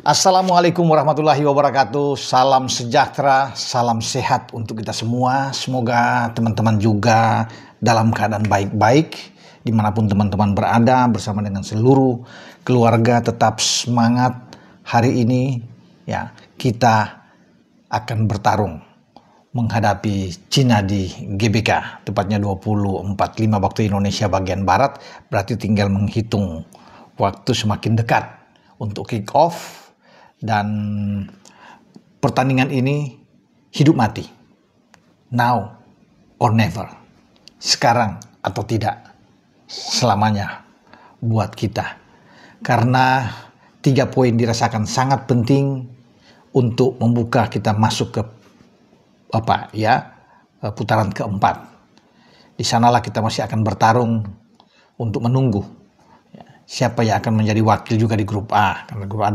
Assalamualaikum warahmatullahi wabarakatuh. Salam sejahtera, salam sehat untuk kita semua. Semoga teman-teman juga dalam keadaan baik-baik dimanapun teman-teman berada, bersama dengan seluruh keluarga. Tetap semangat. Hari ini ya kita akan bertarung menghadapi Cina di GBK, tepatnya 20.45 waktu Indonesia bagian Barat. Berarti tinggal menghitung waktu semakin dekat untuk kick off. Dan pertandingan ini hidup mati, now or never, sekarang atau tidak, selamanya buat kita. Karena 3 poin dirasakan sangat penting untuk membuka kita masuk ke putaran keempat. Di sanalah kita masih akan bertarung untuk menunggu siapa yang akan menjadi wakil juga di grup A. Karena grup A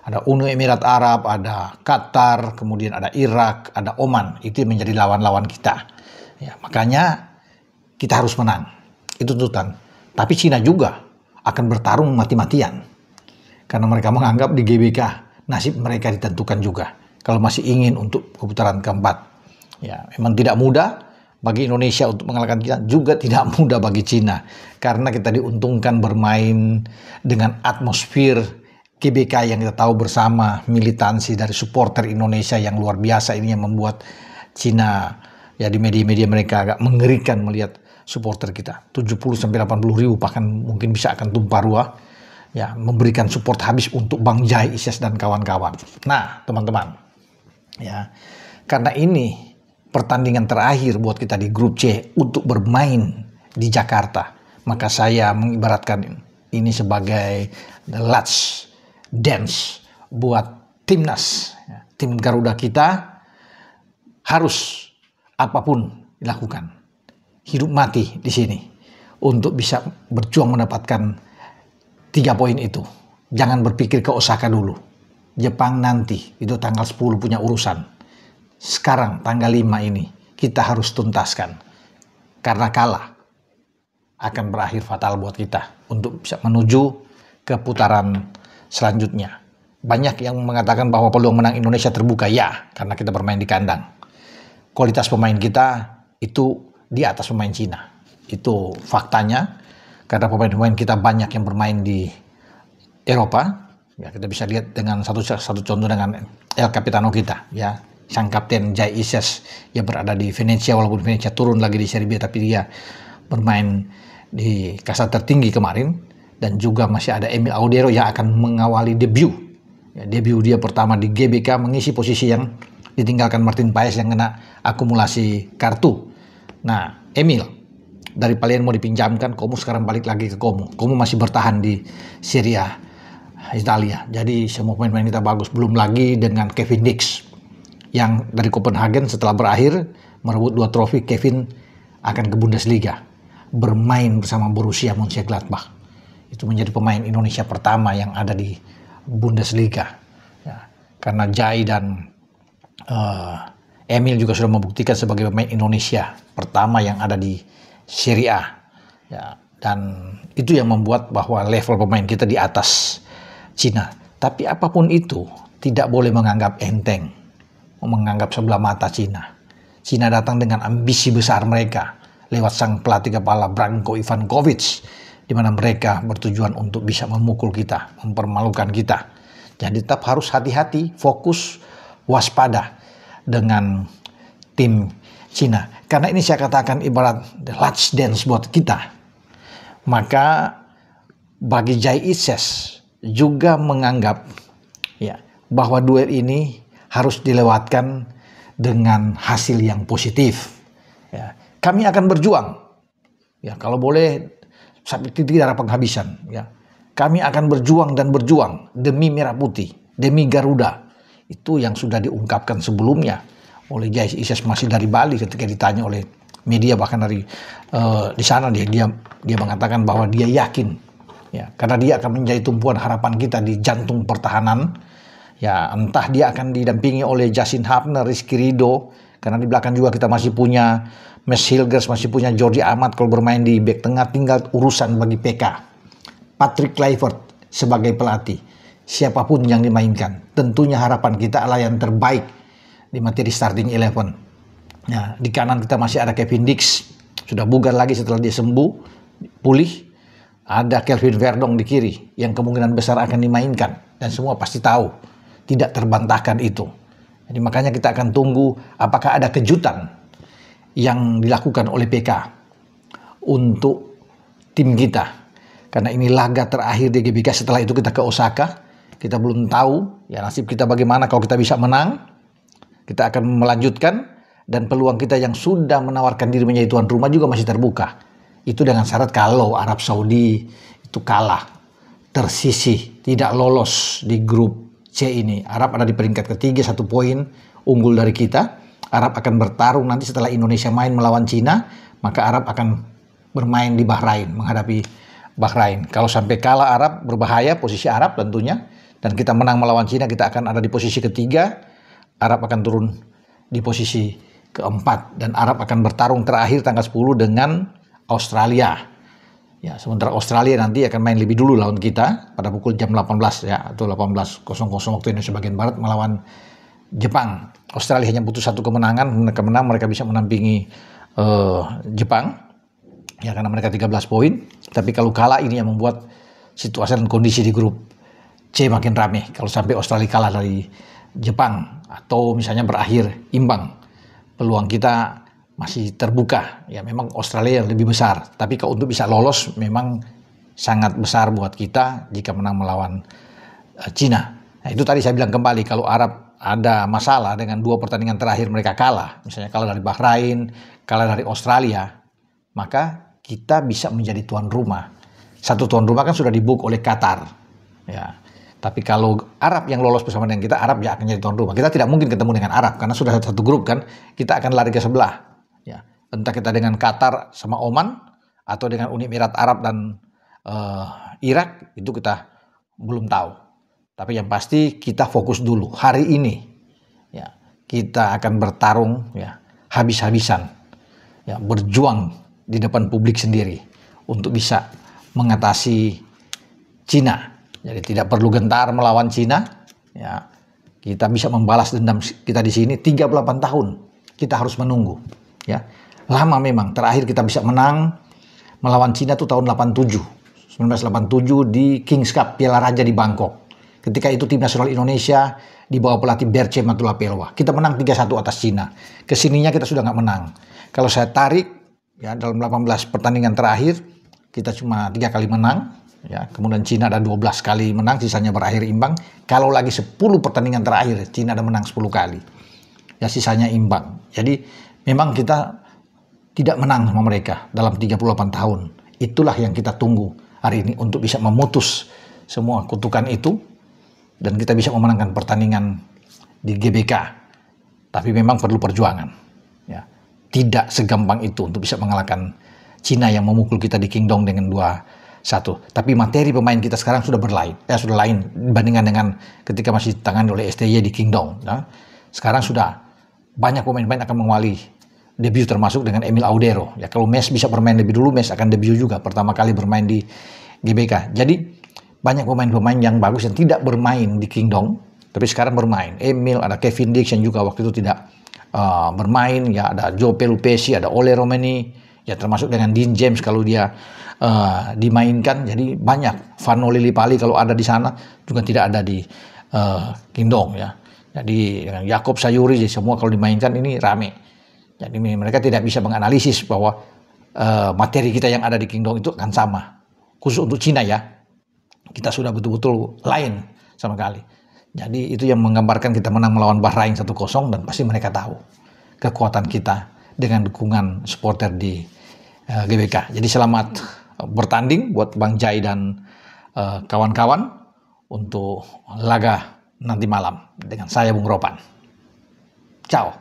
ada Uni Emirat Arab, ada Qatar, kemudian ada Irak, ada Oman. Itu yang menjadi lawan-lawan kita. Ya, makanya kita harus menang. Itu tuntutan. Tapi Cina juga akan bertarung mati-matian. Karena mereka menganggap di GBK nasib mereka ditentukan juga. Kalau masih ingin untuk putaran keempat. Ya, memang tidak mudah bagi Indonesia untuk mengalahkan kita, juga tidak mudah bagi Cina. Karena kita diuntungkan bermain dengan atmosfer GBK yang kita tahu bersama, militansi dari supporter Indonesia yang luar biasa ini yang membuat Cina ya di media-media mereka agak mengerikan melihat supporter kita. 70-80 ribu bahkan mungkin bisa akan tumpah ruah ya, memberikan support habis untuk Bang Jai, Isyes dan kawan-kawan. Nah, teman-teman, ya karena ini pertandingan terakhir buat kita di grup C untuk bermain di Jakarta, maka saya mengibaratkan ini sebagai the last dance buat timnas, ya. Tim Garuda kita harus apapun dilakukan, hidup mati di sini untuk bisa berjuang mendapatkan 3 poin itu. Jangan berpikir ke Osaka dulu, Jepang nanti, itu tanggal 10 punya urusan. Sekarang tanggal 5 ini kita harus tuntaskan, karena kalah akan berakhir fatal buat kita untuk bisa menuju ke putaran selanjutnya. Banyak yang mengatakan bahwa peluang menang Indonesia terbuka, ya, karena kita bermain di kandang. Kualitas pemain kita itu di atas pemain Cina. Itu faktanya, karena pemain-pemain kita banyak yang bermain di Eropa. Ya, kita bisa lihat dengan satu contoh dengan El Capitano kita, ya, sang kapten Jai Isyes yang berada di Venezia, walaupun Venezia turun lagi di Serie B, tapi dia bermain di kasta tertinggi kemarin. Dan juga masih ada Emil Audero yang akan mengawali debut. Ya, debut dia pertama di GBK, mengisi posisi yang ditinggalkan Martin Paes yang kena akumulasi kartu. Nah, Emil dari Palermo dipinjamkan, Como sekarang balik lagi ke Como. Como masih bertahan di Serie A Italia. Jadi semua pemain kita bagus. Belum lagi dengan Kevin Dix yang dari Copenhagen setelah berakhir merebut 2 trofi. Kevin akan ke Bundesliga, bermain bersama Borussia Mönchengladbach. Itu menjadi pemain Indonesia pertama yang ada di Bundesliga, ya, karena Jai dan Emil juga sudah membuktikan sebagai pemain Indonesia pertama yang ada di Serie A, ya, dan itu yang membuat bahwa level pemain kita di atas Cina. Tapi apapun itu tidak boleh menganggap enteng, menganggap sebelah mata Cina. Cina datang dengan ambisi besar mereka lewat sang pelatih kepala Branko Ivankovic, di mana mereka bertujuan untuk bisa memukul kita, mempermalukan kita. Jadi tetap harus hati-hati, fokus, waspada dengan tim Cina. Karena ini saya katakan ibarat the last dance buat kita. Maka bagi Jai Isyes juga menganggap ya bahwa duel ini harus dilewatkan dengan hasil yang positif. Ya, kami akan berjuang. Ya, kalau boleh sampai titik darah penghabisan, ya. Kami akan berjuang dan berjuang demi Merah Putih, demi Garuda. Itu yang sudah diungkapkan sebelumnya oleh Jai Isyes masih dari Bali ketika ditanya oleh media, bahkan dari di sana dia mengatakan bahwa dia yakin, ya, karena dia akan menjadi tumpuan harapan kita di jantung pertahanan. Ya, entah dia akan didampingi oleh Justin Hapner, Rizky Ridho, karena di belakang juga kita masih punya Mes Hilgers, masih punya Jordi Amat kalau bermain di bek tengah, tinggal urusan bagi PK. Patrick Kluivert sebagai pelatih. siapapun yang dimainkan. Tentunya harapan kita adalah yang terbaik di materi starting 11. Nah, di kanan kita masih ada Kevin Dix, sudah bugar lagi setelah dia sembuh, pulih. Ada Kelvin Verdong di kiri yang kemungkinan besar akan dimainkan, dan semua pasti tahu tidak terbantahkan itu. Jadi makanya kita akan tunggu apakah ada kejutan yang dilakukan oleh PK untuk tim kita. Karena ini laga terakhir di GBK, setelah itu kita ke Osaka. Kita belum tahu ya nasib kita bagaimana. Kalau kita bisa menang, kita akan melanjutkan, dan peluang kita yang sudah menawarkan diri menjadi tuan rumah juga masih terbuka. Itu dengan syarat kalau Arab Saudi itu kalah, tersisih, tidak lolos di grup C ini. Arab ada di peringkat ketiga, 1 poin unggul dari kita. Arab akan bertarung nanti setelah Indonesia main melawan Cina, maka Arab akan bermain di Bahrain, menghadapi Bahrain. Kalau sampai kalah Arab, berbahaya posisi Arab tentunya, dan kita menang melawan Cina, kita akan ada di posisi ketiga. Arab akan turun di posisi keempat, dan Arab akan bertarung terakhir tanggal 10 dengan Australia. Ya, sementara Australia nanti akan main lebih dulu lawan kita pada pukul jam 18 ya, atau 18.00 waktu Indonesia bagian barat melawan Jepang. Australia hanya butuh 1 kemenangan, mereka menang, mereka bisa menampingi Jepang. Ya, karena mereka 13 poin. Tapi kalau kalah, ini yang membuat situasi dan kondisi di grup C makin rame. Kalau sampai Australia kalah dari Jepang atau misalnya berakhir imbang, peluang kita masih terbuka. Ya, memang Australia yang lebih besar, tapi kalau untuk bisa lolos memang sangat besar buat kita jika menang melawan Cina. Nah, itu tadi saya bilang kembali, kalau Arab ada masalah dengan 2 pertandingan terakhir mereka kalah, misalnya kalah dari Bahrain, kalah dari Australia, maka kita bisa menjadi tuan rumah. 1 tuan rumah kan sudah dibook oleh Qatar. Ya. Tapi kalau Arab yang lolos bersama dengan kita, Arab ya akan jadi tuan rumah. Kita tidak mungkin ketemu dengan Arab karena sudah 1 grup kan. Kita akan lari ke sebelah. Ya, entah kita dengan Qatar sama Oman atau dengan Uni Emirat Arab dan Irak, itu kita belum tahu. Tapi yang pasti kita fokus dulu hari ini. Ya, kita akan bertarung ya habis-habisan. Ya, berjuang di depan publik sendiri untuk bisa mengatasi Cina. Jadi tidak perlu gentar melawan Cina. Ya, kita bisa membalas dendam kita di sini 38 tahun. Kita harus menunggu. Ya, lama memang. Terakhir kita bisa menang melawan Cina tuh tahun 1987 di Kings Cup Piala Raja di Bangkok. Ketika itu tim nasional Indonesia di bawah pelatih Berce Matula Pelwa. Kita menang 3-1 atas Cina. Kesininya kita sudah nggak menang. Kalau saya tarik ya dalam 18 pertandingan terakhir kita cuma 3 kali menang. Ya, kemudian Cina ada 12 kali menang, sisanya berakhir imbang. Kalau lagi 10 pertandingan terakhir Cina ada menang 10 kali. Ya, sisanya imbang. Jadi memang kita tidak menang sama mereka dalam 38 tahun. Itulah yang kita tunggu hari ini untuk bisa memutus semua kutukan itu dan kita bisa memenangkan pertandingan di GBK. Tapi memang perlu perjuangan. Ya, tidak segampang itu untuk bisa mengalahkan Cina yang memukul kita di Kingdong dengan 2-1. Tapi materi pemain kita sekarang sudah sudah lain dibandingkan dengan ketika masih ditangani oleh STY di Kingdong. Ya. Sekarang sudah banyak pemain-pemain akan mengawali debut, termasuk dengan Emil Audero. Ya, kalau Mes bisa bermain lebih dulu, Mes akan debut juga pertama kali bermain di GBK. Jadi banyak pemain-pemain yang bagus yang tidak bermain di Kingdom, tapi sekarang bermain. Emil, ada Kevin Dix yang juga waktu itu tidak bermain. Ya, ada Joe Pelupesi, ada Ole Romeni. Ya, termasuk dengan Dean James kalau dia dimainkan. Jadi banyak. Vano Lillipali kalau ada di sana juga tidak ada di Kingdom. Ya. Jadi dengan Yakob Sayuri, jadi semua kalau dimainkan ini rame. Jadi mereka tidak bisa menganalisis bahwa materi kita yang ada di Kingdom itu akan sama. Khusus untuk Cina ya, kita sudah betul-betul lain sama sekali. Jadi itu yang menggambarkan kita menang melawan Bahrain 1-0 dan pasti mereka tahu kekuatan kita dengan dukungan supporter di GBK. Jadi selamat bertanding buat Bang Jai dan kawan-kawan untuk laga nanti malam dengan saya Bung Ropan. Ciao.